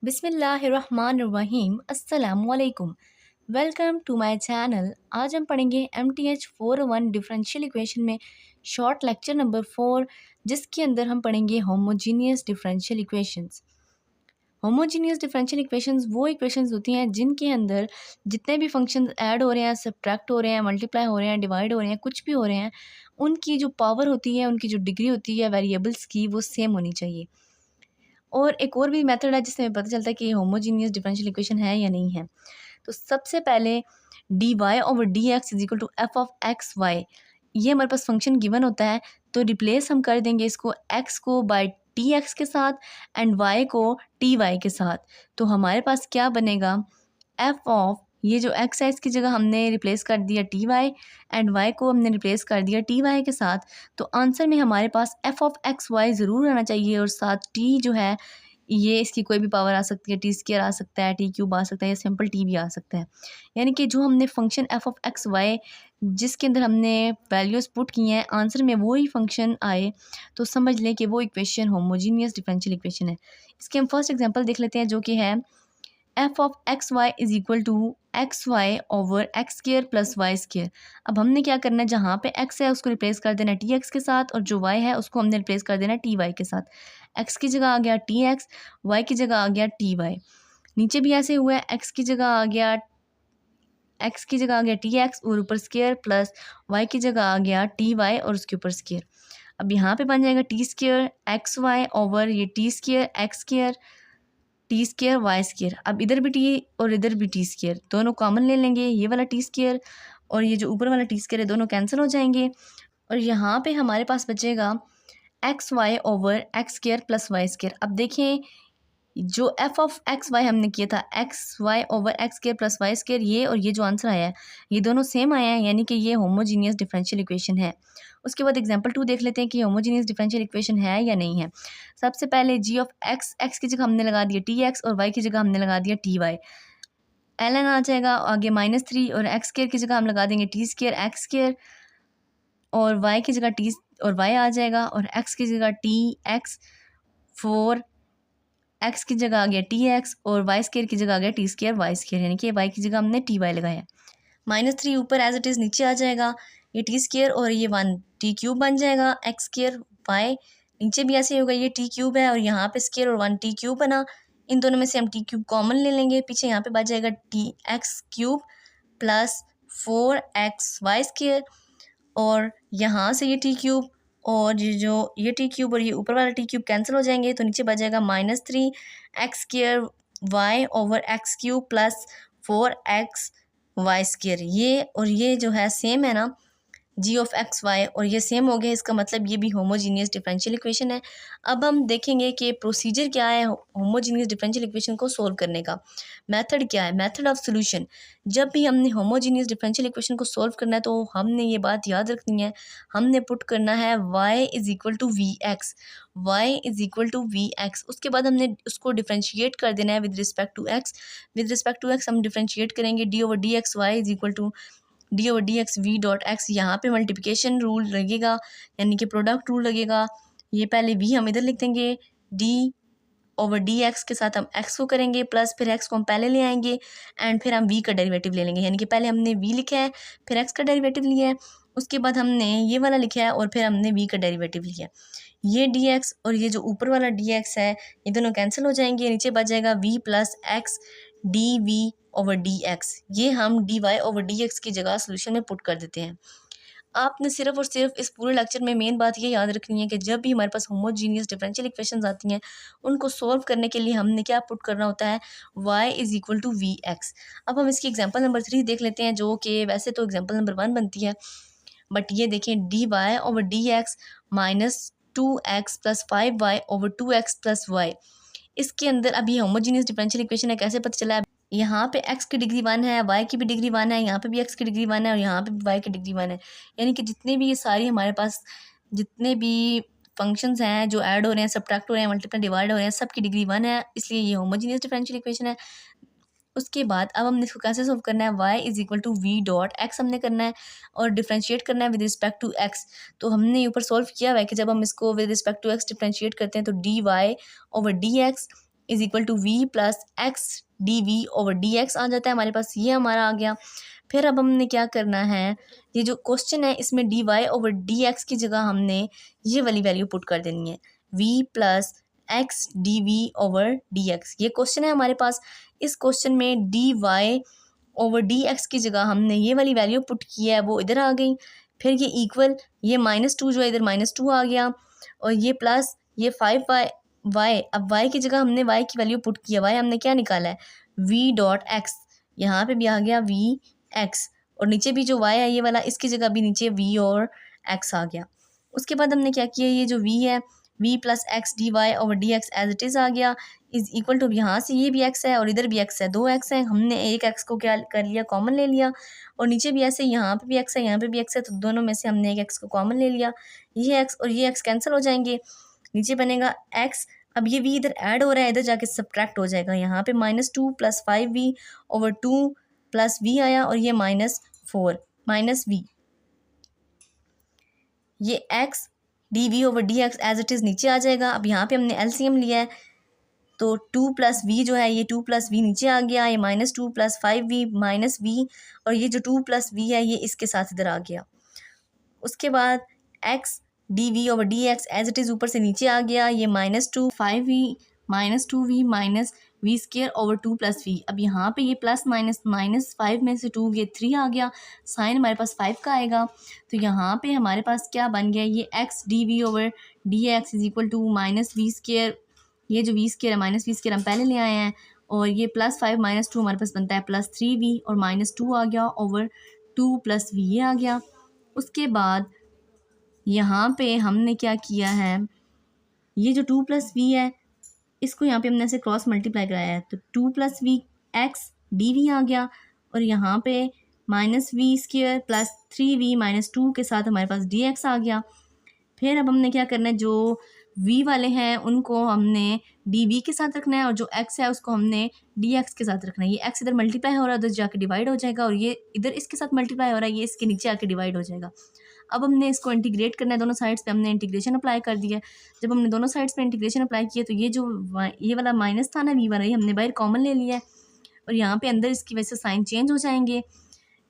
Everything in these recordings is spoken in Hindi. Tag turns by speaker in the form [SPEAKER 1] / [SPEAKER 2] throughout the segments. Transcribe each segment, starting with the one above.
[SPEAKER 1] बिस्मिल्लाहिर्रहमानिर्रहीम अस्सलामुअलैकुम। Welcome to my channel. आज हम पढ़ेंगे MTH 401 डिफरेंशियल इक्वेशन में शॉर्ट लेक्चर नंबर 4, जिसके अंदर हम पढ़ेंगे homogeneous differential equations. Homogeneous differential equations वो इक्वेशंस होती हैं जिनके अंदर जितने भी फंक्शंस ऐड हो रहे हैं, सब्ट्रैक्ट हो रहे हैं, मल्टीप्लाई हो रहे हैं, डिवाइड हो रहे हैं, कुछ भी हो रहे हैं, उनकी जो पावर होती है, उनकी जो डिग्री होती है वेरिएबल्स की, वो सेम होनी चाहिए। और एक और भी मेथड है जिससे हमें पता चलता है कि ये होमोजीनियस डिफरेंशियल इक्वेशन है या नहीं है। तो सबसे पहले d Y over D x is equal to f of x y, ये हमारे पास फंक्शन गिवन होता है। तो रिप्लेस हम कर देंगे इसको एक्स को बाय टी एक्स के साथ एंड वाई को टी वाई के साथ। तो हमारे पास क्या बनेगा, एफ ऑफ ये जो एक्स है इसकी जगह हमने रिप्लेस कर दिया टी वाई एंड वाई को हमने रिप्लेस कर दिया टी वाई के साथ। तो आंसर में हमारे पास एफ ऑफ एक्स वाई ज़रूर आना चाहिए और साथ टी जो है ये इसकी कोई भी पावर आ सकती है, टी स्क्वायर आ सकता है, टी क्यूब आ सकता है या सिंपल टी भी आ सकता है। यानी कि जो हमने function f of x y जिसके अंदर हमने वैल्यूज़ पुट की हैं, आंसर में वही फंक्शन आए तो समझ लें कि वो इक्वेशन होमोजीनियस डिफरेंशियल इक्वेशन है। इसके हम फर्स्ट एग्जांपल देख लेते हैं जो कि है f of x y is equal to x Y over x square plus y square. अब हमने क्या करना है, जहाँ पे एक्स है उसको रिप्लेस कर देना टी एक्स के साथ और जो वाई है उसको हमने रिप्लेस कर देना टी वाई के साथ। एक्स की जगह आ गया टी एक्स, वाई की जगह आ गया टी वाई। नीचे भी ऐसे हुआ है, एक्स की जगह आ गया टी एक्स और ऊपर स्क्र प्लस वाई की जगह आ गया टी वाई और उसके ऊपर स्क्र। अब यहाँ पे बन जाएगा T square X Y over ये T square X square T square Y square. अब इधर भी टी और इधर भी टी स्क्र, दोनों कॉमन ले लेंगे, ये वाला टी स्क्र और ये जो ऊपर वाला टी स्क्र है दोनों कैंसिल हो जाएंगे और यहाँ पे हमारे पास बचेगा x Y over x square plus y square. अब देखें जो एफ ऑफ एक्स वाई हमने किया था x Y over x square plus y square, ये और ये जो आंसर आया है ये दोनों सेम आया है, यानी कि ये होमोजीनियस डिफरेंशियल इक्वेशन है। उसके बाद एग्जांपल 2 देख लेते हैं कि होमोजीनियस डिफरेंशियल इक्वेशन है या नहीं है। सबसे पहले जी ऑफ एक्स, एक्स की जगह हमने लगा दिया टी एक्स और वाई की जगह हमने लगा दिया टी वाई। एल एन आ जाएगा आगे -3 और एक्स स्क्र की जगह हम लगा देंगे टी स्क्र एक्स स्क्र और वाई की जगह टी और वाई आ जाएगा और एक्स की जगह टी एक्स, 4 एक्स की जगह आ गया टी एक्स और वाई स्क्र की जगह आ गया टी स्क्र वाई स्क्र, यानी कि वाई की जगह हमने टी वाई लगाया। -3 ऊपर एज इट इज़ नीचे आ जाएगा, ये टी स्क्र और ये 1 टी क्यूब बन जाएगा एक्स स्क्र वाई। नीचे भी ऐसे होगा, ये टी क्यूब है और यहाँ पे स्क्र और 1 टी क्यूब बना, इन दोनों में से हम टी क्यूब कॉमन ले लेंगे, पीछे यहाँ पे बच जाएगा t x cube plus 4x y square और यहाँ से ये टी क्यूब और ये टी क्यूब और ये ऊपर वाला टी क्यूब कैंसिल हो जाएंगे, तो नीचे बच जाएगा -3 x square y over x cube plus 4x y square. ये और ये जो है सेम है ना, जी ऑफ एक्स वाई, और ये सेम हो गया, इसका मतलब ये भी होमोजीनियस डिफरेंशियल इक्वेशन है। अब हम देखेंगे कि प्रोसीजर क्या है होमोजीनियस डिफरेंशियल इक्वेशन को सोल्व करने का, मेथड क्या है, मेथड ऑफ सॉल्यूशन। जब भी हमने होमोजीनियस डिफरेंशियल इक्वेशन को सोल्व करना है तो हमने ये बात याद रखनी है, हमने पुट करना है y is equal to v x, y is equal to v x. उसके बाद हमने उसको डिफ्रेंशिएट कर देना है with respect to x. With respect to x हम डिफ्रेंशिएट करेंगे d over D x y is equal to d over D x v dot x. यहाँ पे मल्टीप्लिकेशन रूल लगेगा, यानी कि प्रोडक्ट रूल लगेगा। ये पहले वी हम इधर लिख देंगे, डी ओवर डी एक्स के साथ हम एक्स को करेंगे प्लस फिर एक्स को हम पहले ले आएंगे एंड फिर हम वी का डेरिवेटिव ले लेंगे, यानी कि पहले हमने वी लिखा है फिर एक्स का डेरिवेटिव लिया है, उसके बाद हमने ये वाला लिखा है और फिर हमने वी का डेरिवेटिव लिया है। ये डी एक्स और ये जो ऊपर वाला डी एक्स है ये दोनों कैंसिल हो जाएंगे, नीचे बच जाएगा v plus x D we over D x. ये हम d Y over D x की जगह सोल्यूशन में पुट कर देते हैं। आपने सिर्फ और सिर्फ इस पूरे लेक्चर में मेन बात ये याद रखनी है कि जब भी हमारे पास होमोजीनियस डिफरेंशियल इक्वेशंस आती हैं उनको सोल्व करने के लिए हमने क्या पुट करना होता है, y is equal to v x. अब हम इसकी एग्जांपल नंबर 3 देख लेते हैं, जो कि वैसे तो एग्जांपल नंबर 1 बनती है, बट ये देखें d Y over D x -2x plus 5y over 2x plus y. इसके अंदर अभी होमोजीनियस डिफरेंशियल इक्वेशन है, कैसे पता चला है, यहाँ पे x की डिग्री 1 है, y की भी डिग्री 1 है, यहाँ पे भी x की डिग्री 1 है और यहाँ पे भी y की डिग्री 1 है, यानी कि जितने भी ये सारी हमारे पास जितने भी फंक्शंस हैं जो ऐड हो रहे हैं, सब्ट्रैक्ट हो रहे हैं, मल्टीप्लाई डिवाइड हो रहे हैं, सब की डिग्री 1 है, इसलिए ये होमोजीनियस डिफरेंशियल इक्वेशन है। उसके बाद अब हमने इसको कैसे सोल्व करना है, y is equal to v dot x हमने करना है और डिफ्रेंशिएट करना है विद रिस्पेक्ट टू x। तो हमने ऊपर सॉल्व किया हुआ है कि जब हम इसको with respect to x differentiate करते हैं तो D Y over D x is equal to V plus x D we over D X आ जाता है हमारे पास, ये हमारा आ गया। फिर अब हमने क्या करना है, ये जो क्वेश्चन है इसमें d Y over D x की जगह हमने ये वाली वैल्यू पुट कर देनी है, v plus x D we over D x. ये क्वेश्चन है हमारे पास, इस क्वेश्चन में d Y over D x की जगह हमने ये वाली वैल्यू पुट की है, वो इधर आ गई। फिर ये इक्वल, ये -2 जो है इधर -2 आ गया, और ये प्लस ये 5y वाई, अब y की जगह हमने y की वैल्यू पुट किया, y हमने क्या निकाला है v डॉट एक्स, यहाँ पे भी आ गया v x, और नीचे भी जो y है ये वाला, इसकी जगह भी नीचे v और x आ गया। उसके बाद हमने क्या किया, ये जो v है v plus x D Y over D x as it is आ गया, इज इक्वल टू, यहाँ से ये भी x है और इधर भी x है, 2x है, हमने एक x को क्या कर लिया, कॉमन ले लिया, और नीचे भी ऐसे यहाँ पे भी x है यहाँ पे भी x है, तो दोनों में से हमने एक x को कॉमन ले लिया, ये x और ये x कैंसिल हो जाएंगे, नीचे बनेगा x। अब ये v इधर ऐड हो रहा है, इधर जाके सब्ट्रैक्ट हो जाएगा, यहाँ पे -2 plus 5v over 2 plus v आया, और ये -4 माइनस v, ये x d we over D x as it is नीचे आ जाएगा। अब यहाँ पे हमने एलसीएम लिया है, तो 2 प्लस वी जो है, ये 2 प्लस वी नीचे आ गया, ये -2 प्लस 5v माइनस वी, और ये जो 2 प्लस वी है ये इसके साथ इधर आ गया। उसके बाद x d we over D x as it is ऊपर से नीचे आ गया, ये -2 5v -2v minus v square over 2 plus v. अब यहाँ पे ये प्लस माइनस -5 में से 2 ये 3 आ गया, साइन हमारे पास 5 का आएगा, तो यहाँ पे हमारे पास क्या बन गया, ये x d we over D x is equal to minus v square, ये जो वी स्केयर है माइनस वी स्केयर हम पहले ले आए हैं, और ये +5 -2 हमारे पास बनता है +3v, और -2 आ गया ओवर 2 प्लस वी ये आ गया। उसके बाद यहाँ पे हमने क्या किया है, ये जो 2 प्लस वी है इसको यहाँ पे हमने ऐसे क्रॉस मल्टीप्लाई कराया है, तो 2 plus V X D V आ गया, और यहाँ पे -v स्क्वायर प्लस 3v -2 के साथ हमारे पास dx आ गया। फिर अब हमने क्या करना है, जो v वाले हैं उनको हमने dv के साथ रखना है, और जो x है उसको हमने dx के साथ रखना है। ये x इधर मल्टीप्लाई हो रहा है, उधर जाके डिवाइड हो जाएगा, और ये इधर इसके साथ मल्टीप्लाई हो रहा है, ये इसके नीचे आके डिवाइड हो जाएगा। अब हमने इसको इंटीग्रेट करना है, दोनों साइड्स पे हमने इंटीग्रेशन अप्लाई कर दिया है। जब हमने दोनों साइड्स पे इंटीग्रेशन अप्लाई किया, तो ये जो ये वाला माइनस था ना v वाला, ये हमने बाहर कॉमन ले लिया है, और यहाँ पे अंदर इसकी वजह से साइन चेंज हो जाएंगे।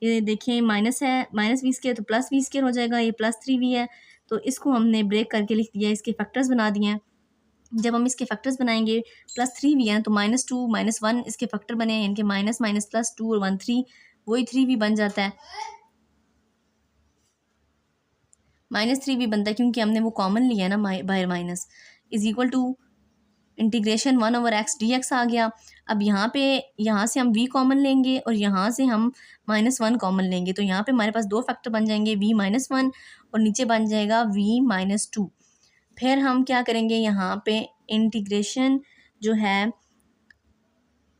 [SPEAKER 1] ये देखिए माइनस है, माइनस वी स्क्वायर तो प्लस वी स्क्वायर हो जाएगा, ये +3v है, तो इसको हमने ब्रेक करके लिख दिया, इसके फैक्टर्स बना दिए हैं। जब हम इसके फैक्टर्स बनाएंगे, +3v है तो -2 -1 इसके फैक्टर बने हैं, इनके माइनस माइनस +2 और 1 3, वही 3v बन जाता है, -3v बनता है, क्योंकि हमने वो कॉमन लिया है ना बाहर minus, is equal to integration 1/x dx आ गया। अब यहाँ से हम v कॉमन लेंगे, और यहाँ से हम -1 कॉमन लेंगे, तो यहाँ पे हमारे पास दो फैक्टर बन जाएंगे, v -1 और नीचे बन जाएगा v -2। फिर हम क्या करेंगे, यहाँ पे इंटीग्रेशन जो है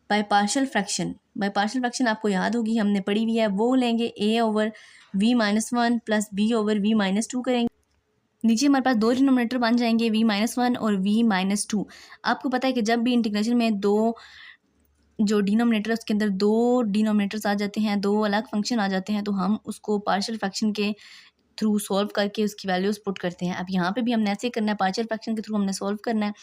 [SPEAKER 1] बाय पार्शियल फ्रैक्शन आपको याद होगी, हमने पढ़ी हुई है, वो लेंगे a over v -1 plus b over v -2 करेंगे। नीचे हमारे पास दो डिनोमिनेटर बन जाएंगे, v -1 और v -2। आपको पता है कि जब भी इंटीग्रेशन में दो जो डिनोमिनेटर उसके अंदर दो डिनोमिनेटर्स आ जाते हैं, दो अलग फंक्शन आ जाते हैं, तो हम उसको पार्शियल फ्रैक्शन के थ्रू सॉल्व करके उसकी वैल्यूज पुट करते हैं। अब यहाँ पे भी हमने ऐसे ही करना है, पार्शियल फ्रैक्शन के थ्रू हमने सॉल्व करना है,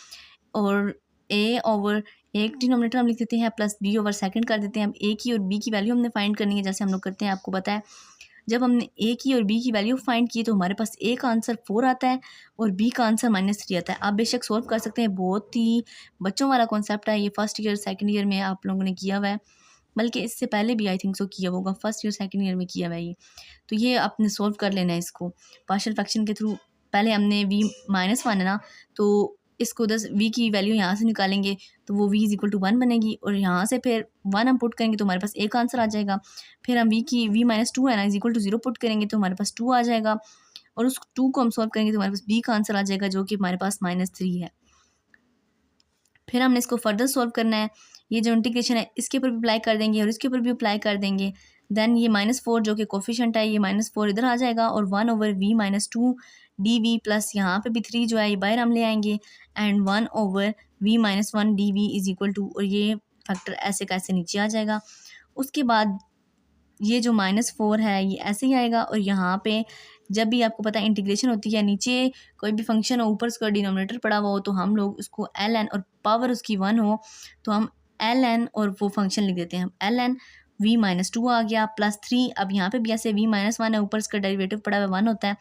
[SPEAKER 1] और a ओवर एक डिनोमिनेटर हम लिख देते हैं प्लस b ओवर सेकंड कर देते हैं। अब a की और b की वैल्यू हमने फाइंड करनी है, जैसे हम लोग करते हैं, आपको पता है जब हमने a की और b की वैल्यू फाइंड की तो हमारे पास a का आंसर 4 आता है और b का आंसर -3 आता है। आप बेशक सॉल्व कर सकते हैं, बहुत ही बच्चों वाला कॉन्सेप्ट है ये, फर्स्ट ईयर सेकंड ईयर में आप लोगों ने किया हुआ है, बल्कि इससे पहले भी आई थिंक सो किया होगा, फर्स्ट ईयर सेकंड ईयर में किया हुआ है ये। तो ये आपने सॉल्व कर लेना है इसको पार्शियल फ्रैक्शन के थ्रू। पहले हमने v -1 है ना, तो इसको 10 v की वैल्यू यहाँ से निकालेंगे तो वो v = 1 बनेगी, और यहाँ से फिर 1 हम पुट करेंगे तो हमारे पास एक आंसर आ जाएगा। फिर हम v -2 है ना = 0 पुट करेंगे तो हमारे पास 2 आ जाएगा, और उस 2 को हम सॉल्व करेंगे तो हमारे पास b का आंसर आ जाएगा, जो कि हमारे पास -3 है। फिर हमने इसको फर्दर सॉल्व करना है, ये जो इंटीग्रेशन है इसके ऊपर भी अप्लाई कर देंगे और इसके ऊपर भी अप्लाई कर देंगे। देन ये -4 जो कि कोफिशिएंट है, ये -4 इधर आ जाएगा, और 1 ओवर v -2 dv प्लस यहाँ पे भी 3 जो है ये बाहर हम ले आएंगे, एंड 1 ओवर v -1 dv = और ये फैक्टर ऐसे कैसे नीचे आ जाएगा। उसके बाद ये जो -4 है ये ऐसे ही आएगा, और यहाँ पे जब भी आपको पता है इंटीग्रेशन होती है, नीचे कोई भी फंक्शन हो, ऊपर उसका डिनोमिनेटर पड़ा हुआ हो, तो हम लोग उसको एल एन और पावर उसकी 1 हो तो हम एल एन और वो फंक्शन लिख देते हैं। हम एल एन v-2 आ गया +3। अब यहाँ पे भी ऐसे v-1 है, ऊपर इसका डेरिवेटिव पड़ा हुआ 1 होता है,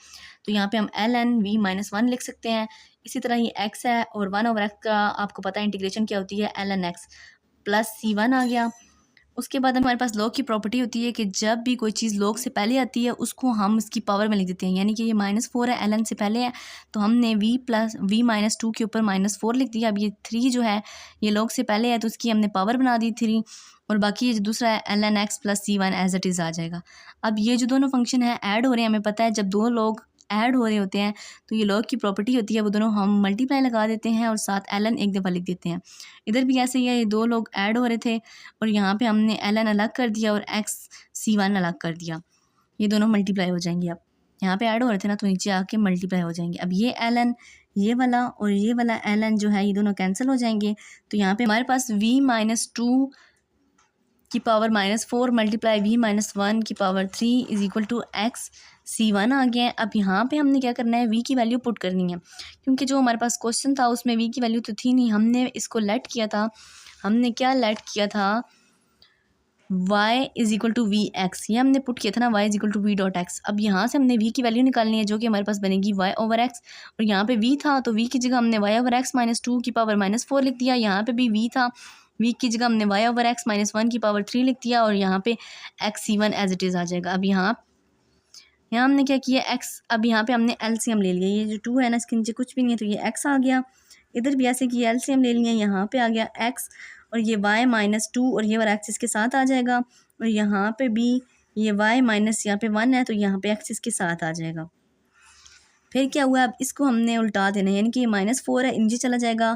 [SPEAKER 1] तो यहाँ पे हम एल एन v-1 लिख सकते हैं। इसी तरह ये x है और 1/x का आपको पता है इंटीग्रेशन क्या होती है, एल एन एक्स +c1 आ गया। उसके बाद हमारे पास लॉग की प्रॉपर्टी होती है कि जब भी कोई चीज़ लॉग से पहले आती है उसको हम इसकी पावर में लिख देते हैं। यानी कि ये -4 है, ln से पहले है, तो हमने v-2 के ऊपर -4 लिख दिया। अब ये 3 जो है ये लॉग से पहले है तो उसकी हमने पावर बना दी 3, और बाकी ये जो दूसरा है ln x + c1 as it is आ जाएगा। अब ये जो दोनों फंक्शन है ऐड हो रहे हैं, हमें पता है जब दो लोग ऐड हो रहे होते हैं तो ये लॉग की प्रॉपर्टी होती है, वो दोनों हम मल्टीप्लाई लगा देते हैं और साथ ln एक दफ़ा लिख देते हैं। इधर भी ऐसे ही है, ये दो लोग ऐड हो रहे थे और यहाँ पे हमने ln अलग कर दिया और x-c1 अलग कर दिया। ये दोनों मल्टीप्लाई हो जाएंगे। अब यहाँ पे ऐड हो रहे थे ना, तो नीचे आके मल्टीप्लाई हो जाएंगे। अब ये ln ये वाला और ये वाला ln जो है ये दोनों कैंसिल हो जाएंगे, तो यहाँ पे हमारे पास v-2 की पावर -4 मल्टीप्लाई v-1 की power 3 is equal to x-c1 आ गया है। अब यहाँ पे हमने क्या करना है, v की वैल्यू पुट करनी है, क्योंकि जो हमारे पास क्वेश्चन था उसमें v की वैल्यू तो थी नहीं। हमने इसको लेट किया था, हमने क्या लेट किया था, y is equal to v x, ये हमने पुट किया था ना, y is equal to v dot x. अब यहाँ से हमने v की वैल्यू निकालनी है जो कि हमारे पास बनेगी y/x, और यहाँ पे v था तो v की जगह हमने y/x -2 की पावर -4 लिख दिया। यहाँ पे भी v था, v की जगह हमने y/x -1 की पावर 3 लिख दिया, और यहाँ पे x-c1 एज इट इज़ आ जाएगा। अब यहाँ हमने क्या किया x, अब यहाँ पे हमने एलसीएम ले लिया, ये जो 2 है ना इसके नीचे कुछ भी नहीं है तो ये x आ गया। इधर भी ऐसे किया, एलसीएम ले लिया, यहाँ पे आ गया x और ये y-2 और ये वाला x इसके साथ आ जाएगा, और यहाँ पे भी ये y माइनस यहाँ पे 1 है तो यहाँ पे x इसके साथ आ जाएगा। फिर क्या हुआ, अब इसको हमने उल्टा देना है, यानी कि ये -4 है, नीचे चला जाएगा,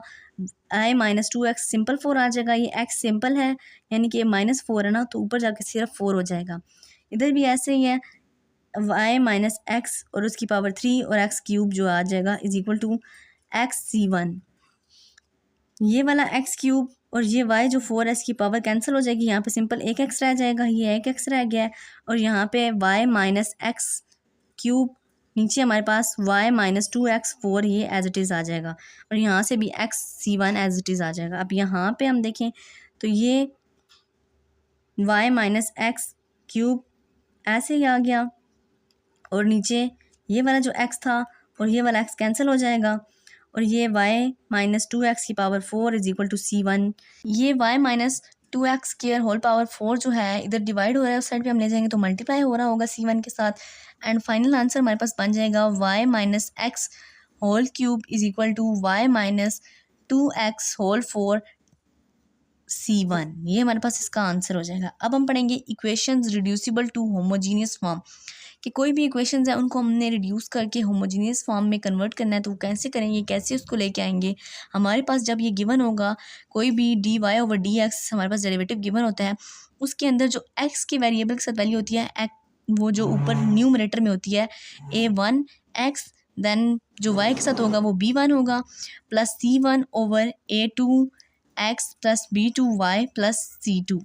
[SPEAKER 1] i-2x सिंपल 4 आ जाएगा, ये x सिंपल है यानी कि ये -4 है ना, तो ऊपर जाके सिर्फ 4 हो जाएगा। इधर भी ऐसे ही है, y-x और उसकी पावर 3 और x³ जो आ जाएगा इज इक्वल टू x-c1। ये वाला x³ और ये y जो 4 है इसकी पावर कैंसिल हो जाएगी, यहाँ पे सिंपल एक x रह जाएगा, ये एक x रह गया है, और यहाँ पे y - x³ नीचे हमारे पास y-2x4 ये एज इट इज़ आ जाएगा, और यहाँ से भी x-c1 एज इट इज़ आ जाएगा। अब यहाँ पे हम देखें तो ये y - x³ ऐसे ही आ गया, और नीचे ये वाला जो x था और ये वाला x कैंसिल हो जाएगा, और ये y - 2x की power 4 is equal to c1। ये y - 2x care whole power 4 जो है इधर डिवाइड हो रहा है, उस साइड पे हम ले जाएंगे तो मल्टीप्लाई हो रहा होगा c1 के साथ, एंड फाइनल आंसर हमारे पास बन जाएगा y - x whole cube is equal to y - 2x whole 4 c1। ये हमारे पास इसका आंसर हो जाएगा। अब हम पढ़ेंगे equations reducible to homogeneous form, कि कोई भी इक्वेशंस है उनको हमने रिड्यूस करके होमोजीनियस फॉर्म में कन्वर्ट करना है, तो वो कैसे करेंगे, कैसे उसको लेके आएंगे। हमारे पास जब ये गिवन होगा कोई भी dy/dx हमारे पास डेरिवेटिव गिवन होता है, उसके अंदर जो x के वेरिएबल के साथ वैल्यू होती है, वो जो ऊपर न्यूमरेटर में होती है a1x, देन जो y के साथ होगा वो b1 होगा, plus c1/a2x plus b2y plus c2,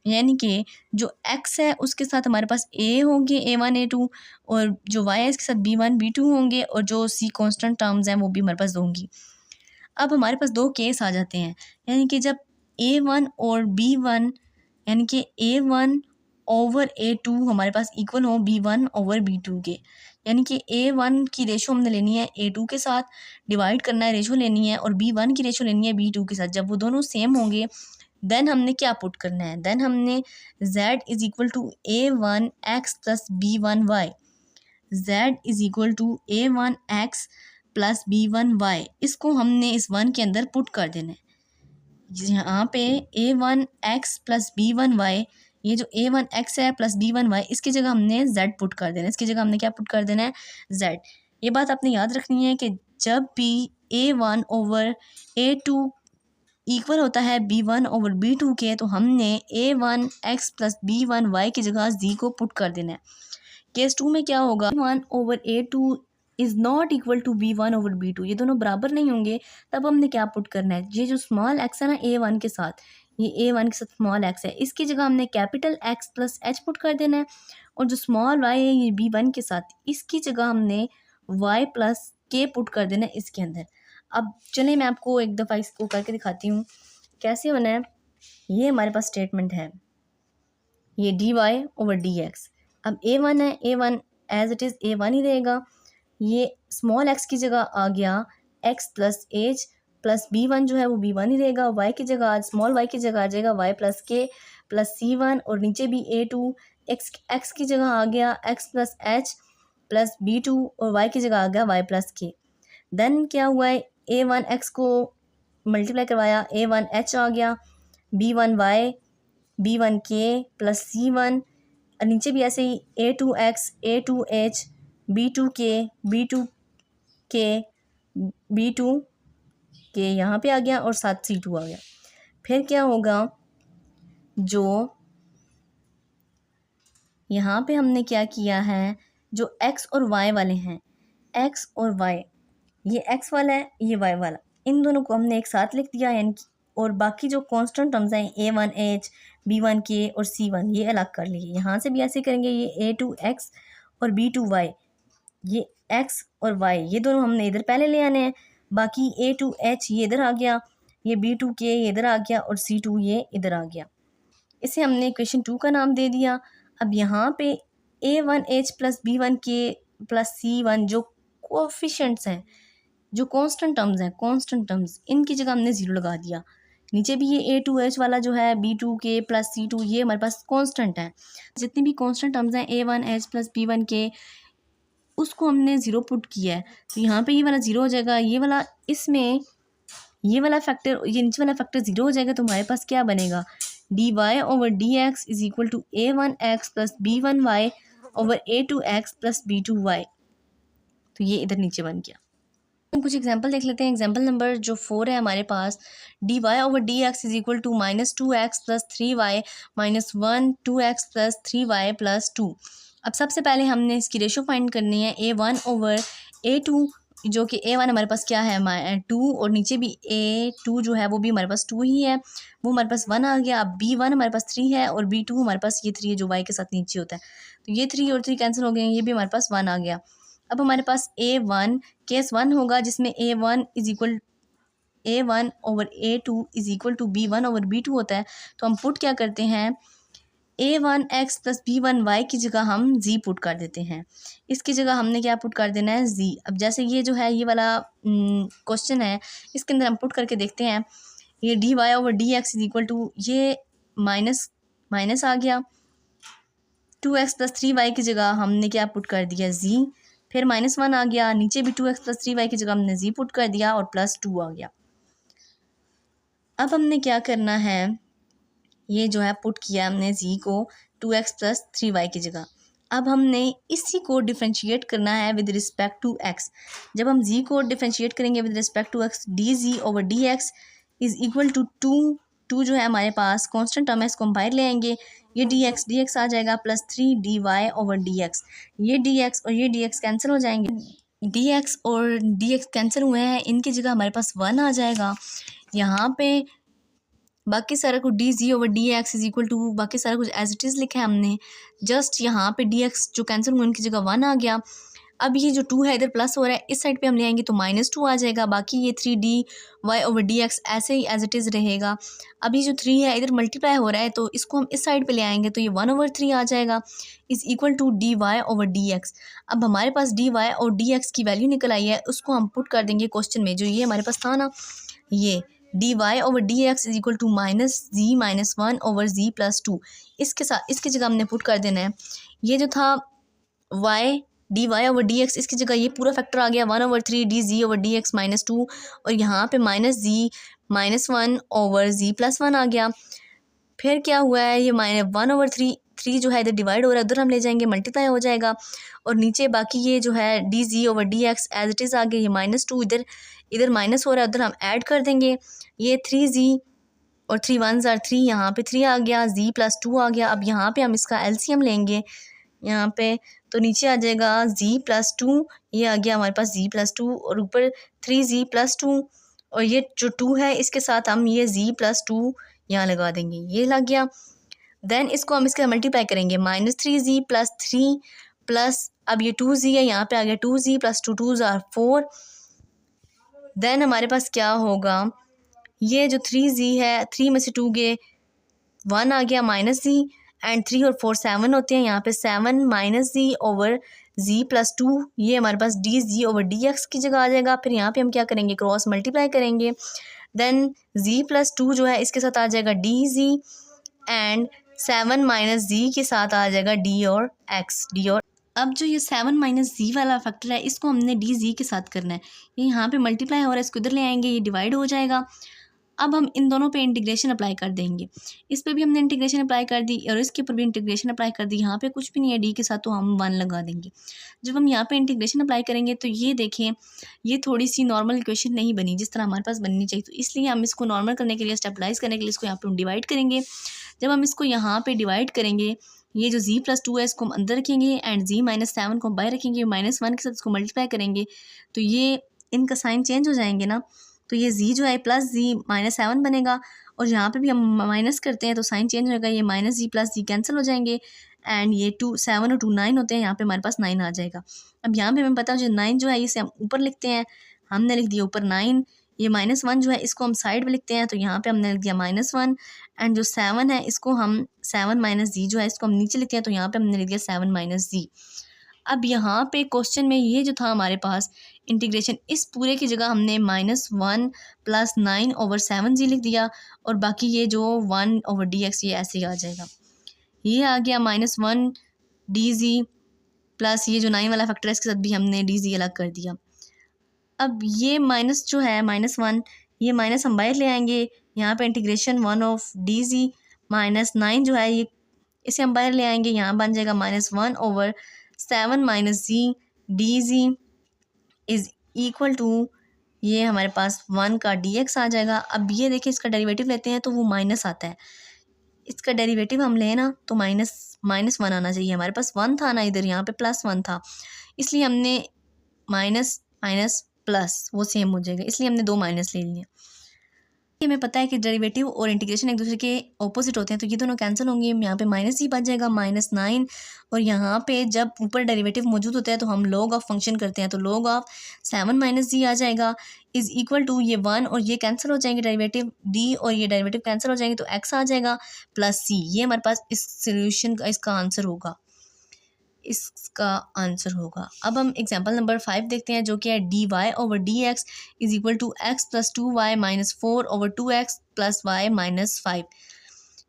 [SPEAKER 1] यानी कि जो x है उसके साथ हमारे पास a होंगे a1 a2, और जो y है इसके साथ b1 b2 होंगे, और जो c कांस्टेंट टर्म्स हैं वो भी हमारे पास होंगी। अब हमारे पास दो केस आ जाते हैं, यानी कि जब a1 और b1 यानी कि a1/a2 हमारे पास इक्वल हो b1/b2 के, यानी कि a1 की रेशो हमने लेनी है a2 के साथ, डिवाइड करना है, रेशो लेनी है, और b1 की रेशो लेनी है b2 के साथ। जब वो दोनों सेम होंगे देन हमने क्या पुट करना है, देन हमने z is equal to a1x plus b1y, z is equal to a1x plus b1y, इसको हमने इस 1 के अंदर पुट कर देना है। यहाँ पे a1x प्लस b1y, ये जो a1x है प्लस b1y, इसकी जगह हमने z पुट कर देना है, इसकी जगह हमने क्या पुट कर देना है, z। ये बात आपने याद रखनी है कि जब भी a1/a2 इक्वल होता है b1/b2 के, तो हमने a1x प्लस b1y की जगह z को पुट कर देना है। केस 2 में क्या होगा, b1/a2 is not equal to b1/b2, ये दोनों बराबर नहीं होंगे, तब हमने क्या पुट करना है, ये जो स्मॉल x है ना a1 के साथ, ये A1 के साथ स्मॉल x है, इसकी जगह हमने capital X plus H put कर देना है। और जो स्मॉल y है ये B1 के साथ, इसकी जगह हमने y प्लस k पुट कर देना है इसके अंदर। अब चलिए मैं आपको एक दफ़ा इसको करके दिखाती हूँ कैसे होना है। ये हमारे पास स्टेटमेंट है, ये dy/dx। अब A1 है, A1 as it is A1 ही रहेगा। ये स्मॉल x की जगह आ गया x plus H plus B1 जो है वो B1 ही रहेगा। y की जगह स्मॉल y की जगह आ जाएगा y प्लस के प्लस C1 और नीचे भी A2। x की जगह आ गया x plus H plus B2 और y की जगह आ गया y प्लस के। देन क्या हुआ है, A1x को मल्टीप्लाई करवाया, A1h आ गया, B1y B1k प्लस C1 और नीचे भी ऐसे ही A2x A2h B2k B2k B2k यहाँ पे आ गया और साथ C2 आ गया। फिर क्या होगा, जो यहाँ पे हमने क्या किया है, जो x और y वाले हैं, x और y, ये x वाला है ये y वाला, इन दोनों को हमने एक साथ लिख दिया यानी कि, और बाकी जो कांस्टेंट टर्म्स हैं A1h B1k और C1 ये अलग कर लिए। यहाँ से भी ऐसे करेंगे, ये A2x और B2y, ये x और y ये दोनों हमने इधर पहले ले आने हैं। बाकी A2h ये इधर आ गया, ये B2k ये इधर आ गया और C2 ये इधर आ गया। इसे हमने इक्वेशन 2 का नाम दे दिया। अब यहाँ पे A1h plus B1k plus C1 जो कोफिशेंट्स हैं, जो कांस्टेंट टर्म्स हैं, कांस्टेंट टर्म्स, इनकी जगह हमने ज़ीरो लगा दिया। नीचे भी ये A2h वाला जो है B2k प्लस C2 ये हमारे पास कांस्टेंट है। जितनी भी कांस्टेंट टर्म्स हैं A1h प्लस B1k उसको हमने ज़ीरो पुट किया है, तो यहाँ पे ये वाला ज़ीरो हो जाएगा, ये वाला इसमें ये वाला फैक्टर, ये नीचे वाला फैक्टर ज़ीरो हो जाएगा। तो हमारे पास क्या बनेगा, dy/dx is equal to A1x plus B1y over A2x plus B2y। तो ये इधर नीचे बन गया। हम कुछ एग्जांपल देख लेते हैं। एग्जांपल नंबर जो 4 है हमारे पास, dy/dx is equal to -2x plus 3y minus 1 2x plus 3y plus 2। अब सबसे पहले हमने इसकी रेशो फाइंड करनी है A1/A2, जो कि A1 हमारे पास क्या है 2 और नीचे भी A2 जो है वो भी हमारे पास 2 ही है, वो हमारे पास 1 आ गया। अब B1 हमारे पास 3 है और B2 हमारे पास ये 3 है जो y के साथ नीचे होता है, तो ये 3 और 3 कैंसिल हो गए, ये भी हमारे पास 1 आ गया। अब हमारे पास A1 केस 1 होगा जिसमें A1 is equal A1 over A2 is equal to B1 over B2 होता है। तो हम पुट क्या करते हैं, A1x प्लस B1y की जगह हम z पुट कर देते हैं। इसकी जगह हमने क्या पुट कर देना है, z। अब जैसे ये जो है ये वाला क्वेश्चन है, इसके अंदर हम पुट करके देखते हैं। ये dy/dx इज इक्वल टू ये माइनस माइनस आ गया, 2x प्लस 3y की जगह हमने क्या पुट कर दिया, z। फिर -1 आ गया, नीचे भी 2x प्लस 3y की जगह हमने z पुट कर दिया और प्लस 2 आ गया। अब हमने क्या करना है, ये जो है पुट किया हमने z को 2x प्लस 3y की जगह। अब हमने इसी को डिफ्रेंशिएट करना है विद रिस्पेक्ट टू x। जब हम z को डिफ्रेंशिएट करेंगे with respect to x, dz over dx is equal to 2 जो है हमारे पास कांस्टेंट टर्म है, इसको हम बाहर ले आएंगे, ये dx आ जाएगा प्लस 3 dy ओवर dx। ये dx और ये dx कैंसिल हो जाएंगे, dx और dx कैंसिल हुए हैं, इनकी जगह हमारे पास 1 आ जाएगा। यहाँ पे बाकी सारा कुछ dz over dx is equal to बाकी सारा कुछ एज इट इज़ लिखा है हमने, जस्ट यहाँ पे dx जो कैंसिल हुए उनकी जगह 1 आ गया। अब ये जो 2 है इधर प्लस हो रहा है, इस साइड पे हम ले आएंगे तो -2 आ जाएगा। बाकी ये 3dy ओवर dx ऐसे ही एज इट इज़ रहेगा। अब ये जो 3 है इधर मल्टीप्लाई हो रहा है तो इसको हम इस साइड पे ले आएंगे तो ये 1/3 आ जाएगा is equal to dy over dx। अब हमारे पास dy और dx की वैल्यू निकल आई है, उसको हम पुट कर देंगे क्वेश्चन में, जो ये हमारे पास था ना, ये dy over dx is equal to -1 over z plus 2। इसके साथ इसकी जगह हमने पुट कर देना है, ये जो था y dy ओवर dx, इसकी जगह ये पूरा फैक्टर आ गया 1/3 dz ओवर dx -2 और यहाँ पे -z -1 ओवर z प्लस 1 आ गया। फिर क्या हुआ है, ये -1/3 जो है इधर डिवाइड हो रहा है, उधर हम ले जाएंगे मल्टीप्लाई हो जाएगा और नीचे बाकी ये जो है dz over dx as it is आ गया, ये -2 इधर माइनस हो रहा है, उधर हम ऐड कर देंगे, ये 3z और 3 1s are 3, यहाँ पे 3 आ गया, z प्लस 2 आ गया। अब यहाँ पे हम इसका एलसीएम लेंगे यहाँ पे, तो नीचे आ जाएगा z प्लस 2, ये आ गया हमारे पास z प्लस 2 और ऊपर 3z प्लस 2 और ये जो 2 है इसके साथ हम ये z प्लस 2 यहाँ लगा देंगे, ये लग गया। देन इसको हम इसके मल्टीप्लाई करेंगे, -3z प्लस 3 प्लस अब ये 2z है, यहाँ पे आ गया 2z plus 2 2s are 4। Then हमारे पास क्या होगा, ये जो 3z है, 3 में से 2 गए 1 आ गया -z, एंड 3 और 4 7 होते हैं, यहाँ पे 7 -z ओवर z प्लस 2, ये हमारे पास dz ओवर dx की जगह आ जाएगा। फिर यहाँ पे हम क्या करेंगे, क्रॉस मल्टीप्लाई करेंगे। देन z प्लस 2 जो है इसके साथ आ जाएगा dz, एंड 7 माइनस z के साथ आ जाएगा d और x। अब जो ये 7 माइनस जी वाला फैक्टर है इसको हमने डी जी के साथ करना है, ये यहाँ पे मल्टीप्लाई हो रहा है, इसको इधर ले आएंगे, ये डिवाइड हो जाएगा। अब हम इन दोनों पे इंटीग्रेशन अप्लाई कर देंगे, इस पे भी हमने इंटीग्रेशन अप्लाई कर दी और इसके ऊपर भी इंटीग्रेशन अप्लाई कर दी। यहाँ पे कुछ भी नहीं है डी के साथ, तो हम 1 लगा देंगे। जब हम यहाँ पे इंटीग्रेशन अप्लाई करेंगे तो ये देखें, ये थोड़ी सी नॉर्मल इक्वेशन नहीं बनी जिस तरह हमारे पास बननी चाहिए, तो इसलिए हम इसको नॉर्मल करने के लिए, स्टेबलाइज करने के लिए इसको यहाँ पर डिवाइड करेंगे। जब हम इसको यहाँ पर डिवाइड करेंगे, ये जो z प्लस 2 है इसको हम अंदर रखेंगे एंड z माइनस 7 को हम बाहर रखेंगे, -1 के साथ इसको मल्टीप्लाई करेंगे तो ये इनका साइन चेंज हो जाएंगे ना, तो ये z जो है प्लस z -7 बनेगा, और यहाँ पे भी हम माइनस करते हैं तो साइन चेंज होगा, ये -z प्लस z कैंसिल हो जाएंगे, एंड ये 2 7 और 2 9 होते हैं, यहाँ पे हमारे पास 9 आ जाएगा। अब यहाँ पे हमें पता है जो 9 जो है इसे हम ऊपर लिखते हैं, हमने लिख दिया ऊपर 9, ये -1 जो है इसको हम साइड में लिखते हैं, तो यहाँ पे हमने लिख दिया -1, एंड जो 7 है इसको हम 7 माइनस जी जो है इसको हम नीचे लिखते हैं, तो यहाँ पे हमने लिख दिया 7 माइनस जी। अब यहाँ पे क्वेश्चन में ये जो था हमारे पास इंटीग्रेशन, इस पूरे की जगह हमने -1 प्लस 9 ओवर 7 जी लिख दिया, और बाकी ये जो 1 ओवर डी एक्स ये ऐसे ही आ जाएगा, ये आ गया -1 डी जी प्लस ये जो 9 वाला फैक्टर है इसके साथ भी हमने डी जी अलग कर दिया। अब ये माइनस जो है -1, ये माइनस हम बाहर ले आएंगे, यहाँ पे इंटीग्रेशन 1 ऑफ डी जी -9 जो है ये इसे हम बाहर ले आएंगे, यहाँ बन जाएगा -1 over 7 minus z d z is equal to, ये हमारे पास 1 का डी एक्स आ जाएगा। अब ये देखिए इसका डेरिवेटिव लेते हैं तो वो माइनस आता है, इसका डेरिवेटिव हम लें ना तो -1 आना चाहिए, हमारे पास 1 था ना इधर, यहाँ पे +1 था, इसलिए हमने माइनस माइनस प्लस वो सेम हो जाएगा, इसलिए हमने 2 माइनस ले लिए। हमें पता है कि डेरिवेटिव और इंटीग्रेशन एक दूसरे के ऑपोजिट होते हैं, तो ये दोनों कैंसिल होंगे, यहाँ पे माइनस ही बच जाएगा -9, और यहाँ पे जब ऊपर डेरिवेटिव मौजूद होता है तो हम लॉग ऑफ फंक्शन करते हैं, तो लॉग ऑफ 7 माइनस जी आ जाएगा इज़ इक्वल टू, ये 1 और ये कैंसिल हो जाएंगे, डेरिवेटिव डी और ये डेरिवेटिव कैंसिल हो जाएंगे, तो एक्स आ जाएगा प्लस सी। ये हमारे पास इस सोल्यूशन का इसका आंसर होगा, इसका आंसर होगा। अब हम एग्जांपल नंबर 5 देखते हैं, जो कि है dy over dx is equal to x plus 2y minus 4 over 2x plus y minus 5।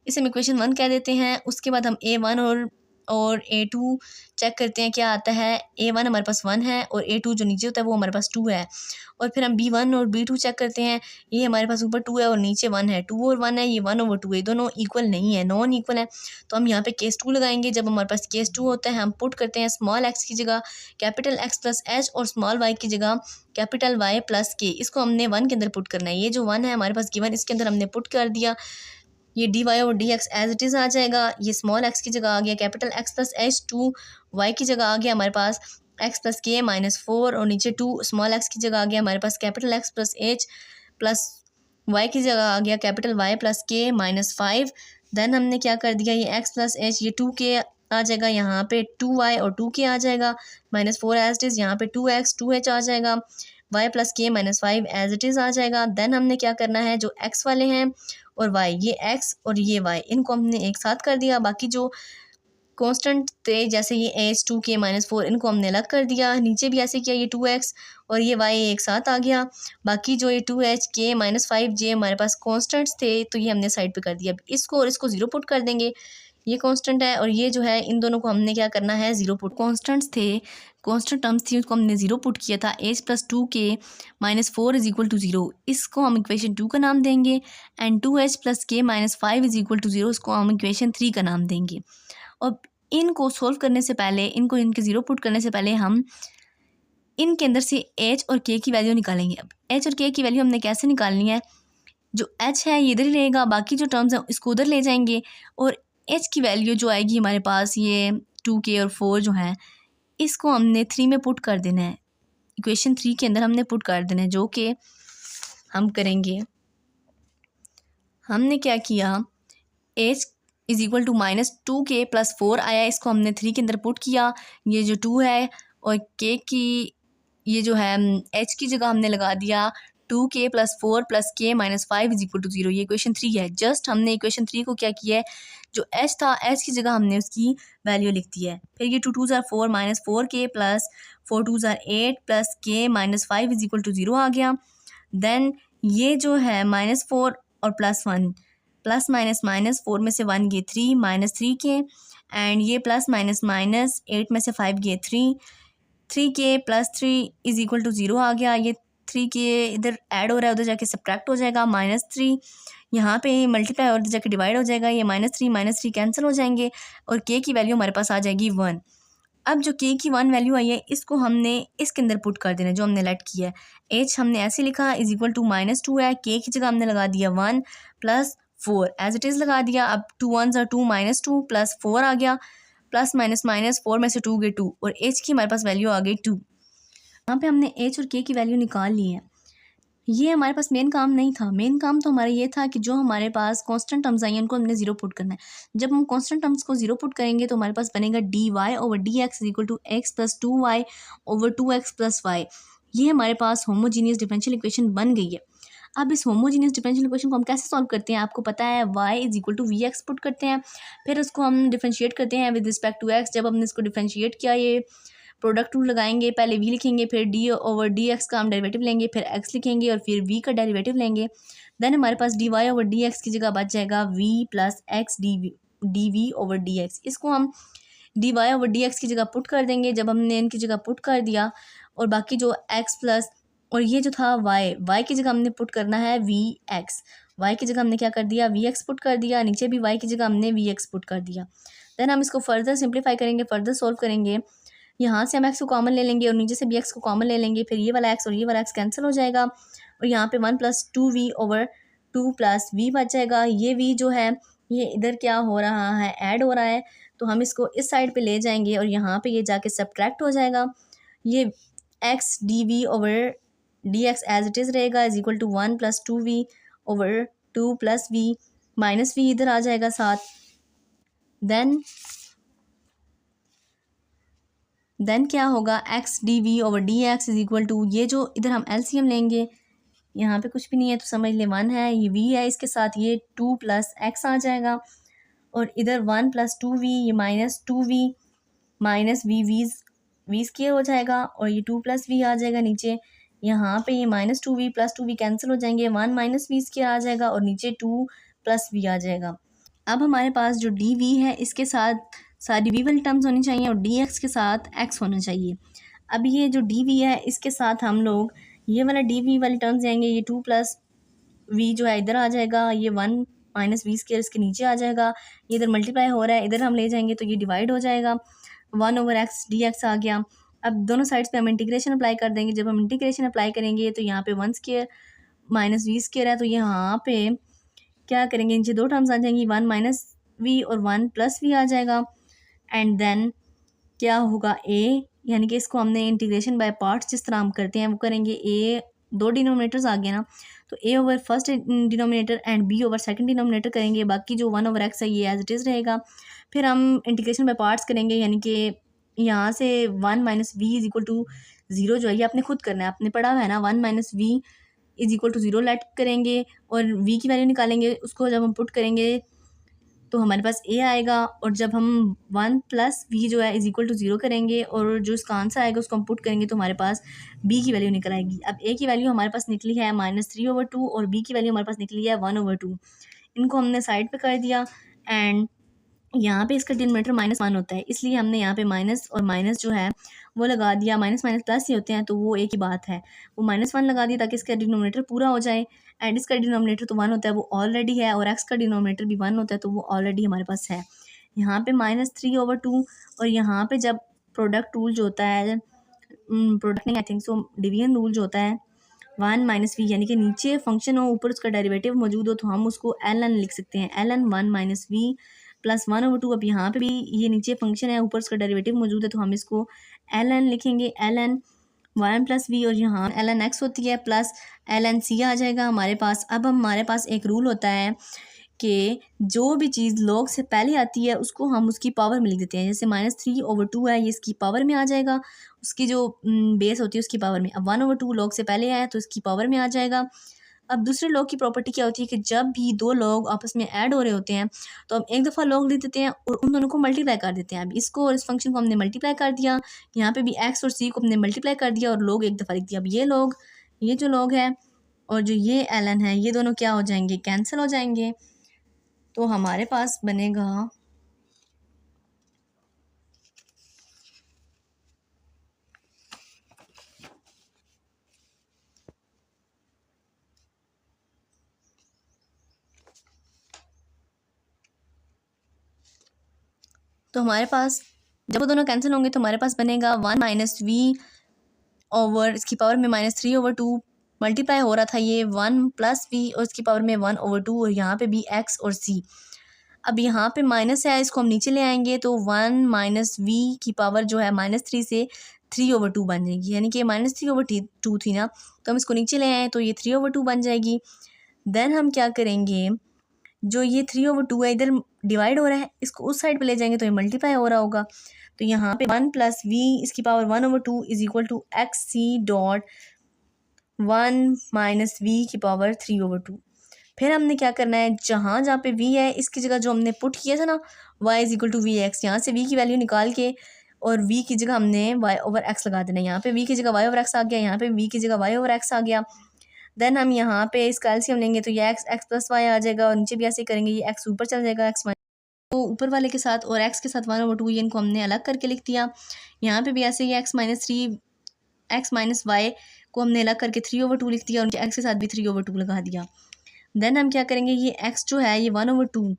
[SPEAKER 1] इसे हम इक्वेशन 1 कह देते हैं। उसके बाद हम a1 और a2 चेक करते हैं क्या आता है। a1 हमारे पास 1 है और a2 जो नीचे होता है वो हमारे पास 2 है। और फिर हम b1 और b2 चेक करते हैं, ये हमारे पास ऊपर 2 है और नीचे 1 है, 2 और 1 है, ये 1 ओवर 2 है, दोनों इक्वल नहीं है, नॉन इक्वल है। तो हम यहाँ पे केस 2 लगाएंगे। जब हमारे पास केस 2 होता है हम पुट करते हैं स्मॉल x की जगह कैपिटल X प्लस एच और स्मॉल y की जगह कैपिटल Y प्लस के। इसको हमने 1 के अंदर पुट करना है। ये जो 1 है हमारे पास गिवन, इसके अंदर हमने पुट कर दिया, ये dy और dx एज इट इज़ आ जाएगा। ये स्मॉल x की जगह आ गया capital X plus H, 2y की जगह आ गया हमारे पास x प्लस के माइनस 4 और नीचे 2 स्मॉल x की जगह आ गया हमारे पास capital X plus H plus y की जगह आ गया कैपिटल Y प्लस के माइनस 5। देन हमने क्या कर दिया, ये x प्लस एच, ये 2k आ जाएगा, यहाँ पे 2y और 2k आ जाएगा, माइनस 4 एज इट इज़, यहाँ पे 2x 2h आ जाएगा, y प्लस के माइनस 5 एज इट इज़ आ जाएगा। देन हमने क्या करना है, जो x वाले हैं और y, ये x और ये y, इनको हमने एक साथ कर दिया। बाकी जो कांस्टेंट थे जैसे ये h 2k माइनस 4, इनको हमने अलग कर दिया। नीचे भी ऐसे किया, ये 2x और ये y एक साथ आ गया। बाकी जो ये 2h k माइनस 5j हमारे पास कांस्टेंट्स थे तो ये हमने साइड पे कर दिया। इसको और इसको 0 पुट कर देंगे, ये कांस्टेंट है और ये जो है इन दोनों को हमने क्या करना है, 0 पुट। कांस्टेंट्स थे, कांस्टेंट टर्म्स थी, उसको हमने 0 पुट किया था। h plus 2k minus 4 is equal to 0, इसको हम इक्वेशन 2 का नाम देंगे। एंड 2h प्लस के माइनस 5 इज इक्वल टू 0, इसको हम इक्वेशन 3 का नाम देंगे। और इनको सोल्व करने से पहले, इनको इनके 0 पुट करने से पहले हम इनके अंदर से h और k की वैल्यू निकालेंगे। अब h और k की वैल्यू हमने कैसे निकालनी है, जो h है ये इधर ही रहेगा, बाकी जो टर्म्स हैं इसको उधर ले जाएंगे और h की वैल्यू जो आएगी हमारे पास, ये 2k और 4 जो है, इसको हमने 3 में पुट कर देना है, इक्वेशन 3 के अंदर हमने पुट कर देना है, जो कि हम करेंगे। हमने क्या किया, H is equal to -2k+4 आया, इसको हमने 3 के अंदर पुट किया, ये जो 2 है और के की ये जो है एच की जगह हमने लगा दिया 2k+4+k-5 = 0। ये इक्वेशन 3 है। जस्ट हमने इक्वेशन 3 को क्या किया है, जो एच था एच की जगह हमने उसकी वैल्यू लिख दी है। फिर ये 2 2 ज़ार 4 -4k प्लस 4 2 ज़ार 8 प्लस k-5 = 0 आ गया। देन ये जो है -4 और +1 प्लस माइनस माइनस 4 में से 1 गए 3 -3k एंड ये प्लस माइनस माइनस 8 में से 5 गए 3k प्लस 3 = 0 आ गया। ये 3k इधर ऐड हो रहा है, उधर जाके सब्ट्रैक्ट हो जाएगा, -3 यहाँ पे मल्टीप्लाई और उधर जाके डिवाइड हो जाएगा, ये -3 कैंसिल हो जाएंगे और k की वैल्यू हमारे पास आ जाएगी 1। अब जो k की 1 वैल्यू आई है इसको हमने इसके अंदर पुट कर देना, जो हमने लेट किया है। h हमने ऐसे लिखा = -2 है, k की जगह हमने लगा दिया 1 + 4 एज इट इज़ लगा दिया। अब 2 1 ज़ार 2 -2 प्लस 4 आ गया, प्लस माइनस माइनस 4 में से 2 गए 2 और h की हमारे पास वैल्यू आ गई 2। यहाँ पे हमने h और k की वैल्यू निकाल ली है। ये हमारे पास मेन काम नहीं था। मेन काम तो हमारा ये था कि जो हमारे पास कांस्टेंट टर्म्स आई हैं उनको हमने ज़ीरो पुट करना है। जब हम कांस्टेंट टर्म्स को ज़ीरो पुट करेंगे तो हमारे पास बनेगा dy/dx = x + 2y/2x + y। ये हमारे पास होमोजीनियस डिफरेंशियल इक्वेशन बन गई है। अब इस होमोजीनियस डिफरेंशियल इक्वेशन को हम कैसे सॉल्व करते हैं, आपको पता है y = vx पुट करते हैं, फिर उसको हम डिफरेंशिएट करते हैं विद रिस्पेक्ट टू x। जब हमने इसको डिफरेंशिएट किया, ये प्रोडक्ट रूल लगाएंगे, पहले v लिखेंगे, फिर d/dx का हम डेरिवेटिव लेंगे, फिर x लिखेंगे और फिर v का डेरिवेटिव लेंगे। देन हमारे पास dy/dx की जगह बच जाएगा v + x dv/dx। इसको हम dy/dx की जगह पुट कर देंगे। जब हमने इनकी जगह पुट कर दिया और बाकी जो x प्लस और ये जो था y की जगह हमने पुट करना है vx। y की जगह हमने क्या कर दिया, vx पुट कर दिया, नीचे भी y की जगह हमने vx पुट कर दिया। देन हम इसको फर्दर सिंप्लीफाई करेंगे, फर्दर सॉल्व करेंगे। यहाँ से हम x को कॉमन ले लेंगे और नीचे से भी x को कॉमन ले लेंगे, फिर ये वाला x और ये वाला x कैंसिल हो जाएगा और यहाँ पे 1 + 2v/2 + v बच जाएगा। ये v जो है ये इधर क्या हो रहा है, ऐड हो रहा है, तो हम इसको इस साइड पे ले जाएंगे और यहाँ पे ये जाके सब्ट्रैक्ट हो जाएगा। ये x dv/dx as it is रहेगा = 1 + 2v/2 + v -v इधर आ जाएगा साथ। देन क्या होगा, x dv/dx = ये जो इधर हम एलसीएम लेंगे, यहाँ पे कुछ भी नहीं है तो समझ ले 1 है, ये v है, इसके साथ ये 2 + x आ जाएगा और इधर 1 + 2v, ये -2v -v स्क्वायर हो जाएगा और ये 2 + v आ जाएगा नीचे। यहाँ पे ये -2v + 2v कैंसिल हो जाएंगे, 1 -v स्क्वायर आ जाएगा और नीचे 2 + v आ जाएगा। अब हमारे पास जो dv है इसके साथ सारी v वाली टर्म्स होनी चाहिए और dx के साथ x होना चाहिए। अब ये जो dv है इसके साथ हम लोग ये वाला dv वाली टर्म्स जाएंगे, ये 2 + v जो है इधर आ जाएगा, ये 1 -v स्क्वायर इसके नीचे आ जाएगा, ये इधर मल्टीप्लाई हो रहा है, इधर हम ले जाएंगे तो ये डिवाइड हो जाएगा, 1/x dx आ गया। अब दोनों साइड्स पे हम इंटीग्रेशन अप्लाई कर देंगे। जब हम इंटीग्रेशन अप्लाई करेंगे तो यहाँ पे 1 स्क्वायर -v स्क्वायर है, तो यहाँ पे क्या करेंगे, नीचे दो टर्म्स आ जाएंगी, 1 -v और 1 + v आ जाएगा। एंड देन क्या होगा, a यानी कि इसको हमने इंटीग्रेशन बाय पार्ट्स जिस तरह हम करते हैं वो करेंगे। a दो डिनोमिनेटर्स आ गए ना, तो a first denominator and b second denominator करेंगे, बाकी जो 1/x है ये एज इट इज़ रहेगा। फिर हम इंटीग्रेशन बाय पार्ट्स करेंगे, यानी कि यहाँ से 1 - v = 0 जो है ये आपने खुद करना है, आपने पढ़ा हुआ है ना, 1 - v = 0 लेट करेंगे और v की वैल्यू निकालेंगे। उसको जब हम पुट करेंगे तो हमारे पास a आएगा और जब हम 1 + v जो है = 0 करेंगे और जो इसका आंसर आएगा उसको हम पुट करेंगे तो हमारे पास b की वैल्यू निकल आएगी। अब a की वैल्यू हमारे पास निकली है -3/2 और b की वैल्यू हमारे पास निकली है 1/2। इनको हमने साइड पे कर दिया एंड यहाँ पे इसका डिनोमिनेटर -1 होता है, इसलिए हमने यहाँ पे माइनस और माइनस जो है वो लगा दिया। माइनस माइनस प्लस ही होते हैं तो वो एक ही बात है, वो -1 लगा दिया ताकि इसका डिनोमिनेटर पूरा हो जाए। एंड इसका डिनोमिनेटर तो 1 होता है, वो ऑलरेडी है, और x का डिनोमिनेटर भी 1 होता है तो वो ऑलरेडी हमारे पास है। यहाँ पे -3/2 और यहाँ पे जब प्रोडक्ट रूल जो होता है, प्रोडक्ट नहीं, I think so division rule जो होता है, 1 - v यानी कि नीचे फंक्शन हो ऊपर उसका डेरिवेटिव मौजूद हो तो हम उसको ln लिख सकते हैं, ln 1 - v + 1/2। अब यहाँ पे भी ये नीचे फंक्शन है ऊपर उसका डेरिवेटिव मौजूद है तो हम इसको ln लिखेंगे, ln 1 प्लस वी और यहाँ एल एन एक्स होती है प्लस एल एन सी आ जाएगा हमारे पास। अब हमारे पास एक रूल होता है कि जो भी चीज़ लॉग से पहले आती है उसको हम उसकी पावर में लिख देते हैं। जैसे -3/2 है, ये इसकी पावर में आ जाएगा, उसकी जो बेस होती है उसकी पावर में। अब 1/2 लॉग से पहले आया तो इसकी पावर में आ जाएगा। अब दूसरे लॉग की प्रॉपर्टी क्या होती है कि जब भी दो लॉग आपस में ऐड हो रहे होते हैं तो हम एक दफ़ा लॉग लिख देते हैं और उन दोनों को मल्टीप्लाई कर देते हैं। अब इसको और इस फंक्शन को हमने मल्टीप्लाई कर दिया, यहाँ पे भी एक्स और सी को हमने मल्टीप्लाई कर दिया और लॉग एक दफ़ा लिख दिया। अब ये जो लॉग है और जो ये एल एन है, ये दोनों क्या हो जाएंगे, कैंसिल हो जाएंगे। तो हमारे पास बनेगा तो हमारे पास जब वो दोनों कैंसिल होंगे तो हमारे पास बनेगा 1 माइनस वी ओवर इसकी पावर में -3/2 मल्टीप्लाई हो रहा था ये 1 प्लस वी और इसकी पावर में 1/2 और यहाँ पे भी एक्स और सी। अब यहाँ पे माइनस है, इसको हम नीचे ले आएंगे तो 1 माइनस वी की पावर जो है -3 से 3/2 बन जाएगी, यानी कि -3/2 थी ना, तो हम इसको नीचे ले आए तो ये 3/2 बन जाएगी। देन हम क्या करेंगे, जो ये 3/2 है इधर डिवाइड हो रहा है, इसको उस साइड पे ले जाएंगे तो ये मल्टीप्लाई हो रहा होगा। तो यहाँ पे 1 प्लस वी इसकी power 1/2 is equal to x c dot 1 minus v की पावर 3/2। फिर हमने क्या करना है, जहाँ जहाँ पे v है इसकी जगह जो हमने पुट किया था ना y is equal to v x, यहाँ से v की वैल्यू निकाल के और v की जगह हमने y/x लगा देना है। यहाँ पे v की जगह y/x आ गया, यहाँ पे v की जगह y/x आ गया। देन हम यहाँ पे इसका एलसीएम लेंगे तो ये x प्लस वाई आ जाएगा और नीचे भी ऐसे करेंगे, ये x ऊपर चल जाएगा, x तो ऊपर वाले के साथ और x के साथ 1/2 ये इनको हमने अलग करके लिख दिया। यहाँ पे भी ऐसे ही x माइनस वाई को हमने अलग करके 3/2 लिख दिया और उनके x के साथ भी 3/2 लगा दिया। देन हम क्या करेंगे, ये x जो है ये 1/2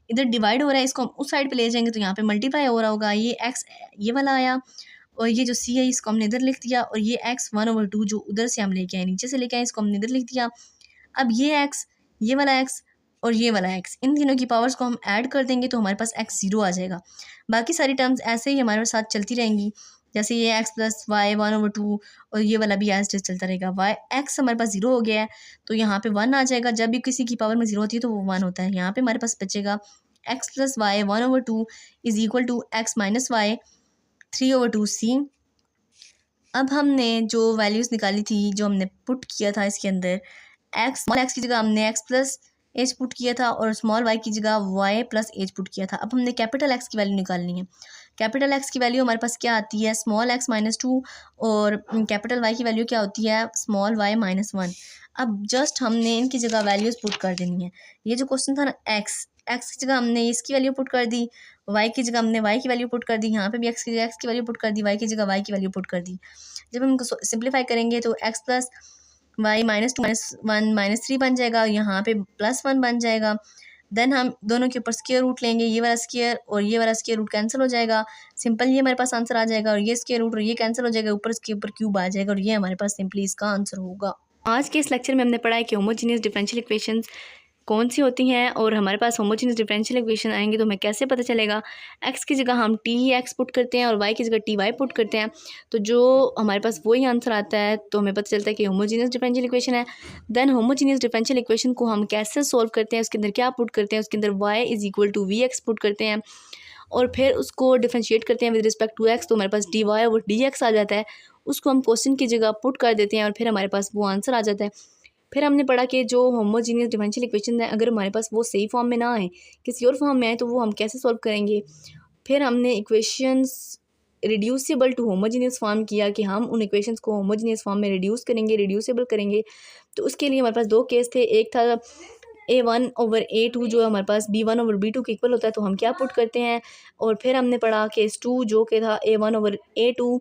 [SPEAKER 1] इधर डिवाइड हो रहा है, इसको हम उस साइड पे ले जाएंगे तो यहाँ पे मल्टीप्लाई हो रहा होगा, ये x ये वाला आया और ये जो c है इसको हमने इधर लिख दिया और ये x 1/2 जो उधर से हम लेके आए, नीचे से लेके आए, इसको हमने इधर लिख दिया। अब ये x, ये वाला x और ये वाला x, इन तीनों की पावर्स को हम ऐड कर देंगे तो हमारे पास x 0 आ जाएगा। बाकी सारी टर्म्स ऐसे ही हमारे साथ चलती रहेंगी, जैसे ये x प्लस वाई 1/2 और ये वाला भी एज इट इज चलता रहेगा। वाई x हमारे पास 0 हो गया है तो यहाँ पे 1 आ जाएगा, जब भी किसी की पावर में 0 होती है तो वो 1 होता है। यहाँ पे हमारे पास बचेगा x plus y 1/2 is equal to x minus y 3/2c। अब हमने जो वैल्यूज़ निकाली थी, जो हमने पुट किया था इसके अंदर, स्मॉल एक्स की जगह हमने x प्लस एच पुट किया था और स्मॉल y की जगह y प्लस एच पुट किया था। अब हमने कैपिटल x की वैल्यू निकालनी है। कैपिटल x की वैल्यू हमारे पास क्या आती है, स्मॉल x -2 और कैपिटल y की वैल्यू क्या होती है, स्मॉल y -1। अब जस्ट हमने इनकी जगह वैल्यूज़ पुट कर देनी है। ये जो क्वेश्चन था ना x की जगह हमने इसकी वैल्यू पुट कर दी, y की जगह हमने y की वैल्यू पुट कर दी, यहाँ पे भी x की जगह x की वैल्यू पुट कर दी, y की जगह y की वैल्यू पुट कर दी। जब हम इनको सिंप्लीफाई करेंगे तो x प्लस वाई -2 -1 -3 बन जाएगा, यहाँ पे +1 बन जाएगा। देन हम दोनों के ऊपर स्क्वायर रूट लेंगे, ये वाला स्क्वायर और ये वाला स्क्वायर रूट कैंसिल हो जाएगा, सिंपल ये हमारे पास आंसर आ जाएगा और ये स्क्वायर रूट और ये कैंसिल हो जाएगा, ऊपर इसके ऊपर क्यूब आ जाएगा और ये हमारे पास सिंपली इसका आंसर होगा। आज के इस लेक्चर में हमने पढ़ा है कि होमोजीनियस डिफरेंशियल इक्वेशंस कौन सी होती हैं और हमारे पास होमोजीनियस डिफरेंशियल इक्वेशन आएंगे तो हमें कैसे पता चलेगा। x की जगह हम टी एक्स पुट करते हैं और y की जगह टी वाई पुट करते हैं तो जो हमारे पास वही आंसर आता है, तो हमें पता चलता है कि होमोजीनियस डिफरेंशियल इक्वेशन है। देन होमोजीनियस डिफरेंशियल इक्वेशन को हम कैसे सोल्व करते हैं, उसके अंदर क्या पुट करते हैं, उसके अंदर y is equal to v x put करते हैं और फिर उसको डिफ्रेंशिएट करते हैं विद रिस्पेक्ट टू x, तो हमारे पास डी वाई और डी एक्स आ जाता है। उसको हम क्वेश्चन की जगह पुट कर देते हैं और फिर हमारे पास वो आंसर आ जाता है। फिर हमने पढ़ा कि जो होमोजीनियस डिफरेंशियल इक्वेशन है, अगर हमारे पास वो सही फॉर्म में ना आए, किसी और फॉर्म में आए, तो वो हम कैसे सॉल्व करेंगे। फिर हमने equations reducible to homogeneous form किया कि हम उन इक्वेशंस को होमोजीनियस फॉर्म में रिड्यूसिबल करेंगे। तो उसके लिए हमारे पास दो केस थे, एक था a1/a2 जो हमारे पास b1/b2 के इक्वल होता है, तो हम क्या पुट करते हैं। और फिर हमने पढ़ा केस 2 जो कि था a1/a2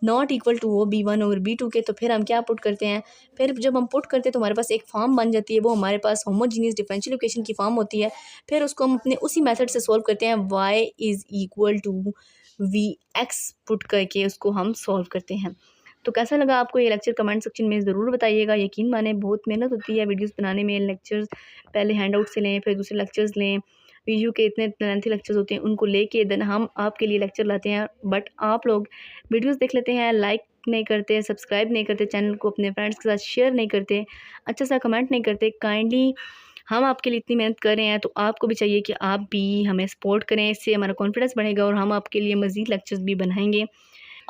[SPEAKER 1] नॉट इक्वल टू वो b1/b2 के, तो फिर हम क्या पुट करते हैं। फिर जब हम पुट करते हैं तो हमारे पास एक फॉर्म बन जाती है, वो हमारे पास होमोजीनियस डिफरेंशियल इक्वेशन की फॉर्म होती है। फिर उसको हम अपने उसी मेथड से सॉल्व करते हैं, y is equal to v x put करके उसको हम सॉल्व करते हैं। तो कैसा लगा आपको ये लेक्चर, कमेंट सेक्शन में ज़रूर बताइएगा। यकीन माने बहुत मेहनत होती है वीडियोस बनाने में। लेक्चर्स पहले हैंड आउट से लें, फिर दूसरे लेक्चर्स लें, वीडियो के इतने लेंथी लेक्चर्स होते हैं, उनको लेके देन हम आपके लिए लेक्चर लाते हैं। बट आप लोग वीडियोस देख लेते हैं, लाइक नहीं करते, सब्सक्राइब नहीं करते, चैनल को अपने फ्रेंड्स के साथ शेयर नहीं करते, अच्छा सा कमेंट नहीं करते, काइंडली हम आपके लिए इतनी मेहनत कर रहे हैं तो आपको भी चाहिए कि आप भी हमें सपोर्ट करें। इससे हमारा कॉन्फिडेंस बढ़ेगा और हम आपके लिए मज़ीद लेक्चर्स भी बनाएंगे।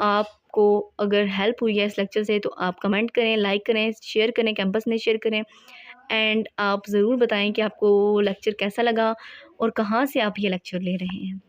[SPEAKER 1] आपको अगर हेल्प हुई है इस लेक्चर से तो आप कमेंट करें, लाइक करें, शेयर करें, कैंपस में शेयर करें। एंड आप ज़रूर बताएं कि आपको लेक्चर कैसा लगा और कहाँ से आप ये लेक्चर ले रहे हैं।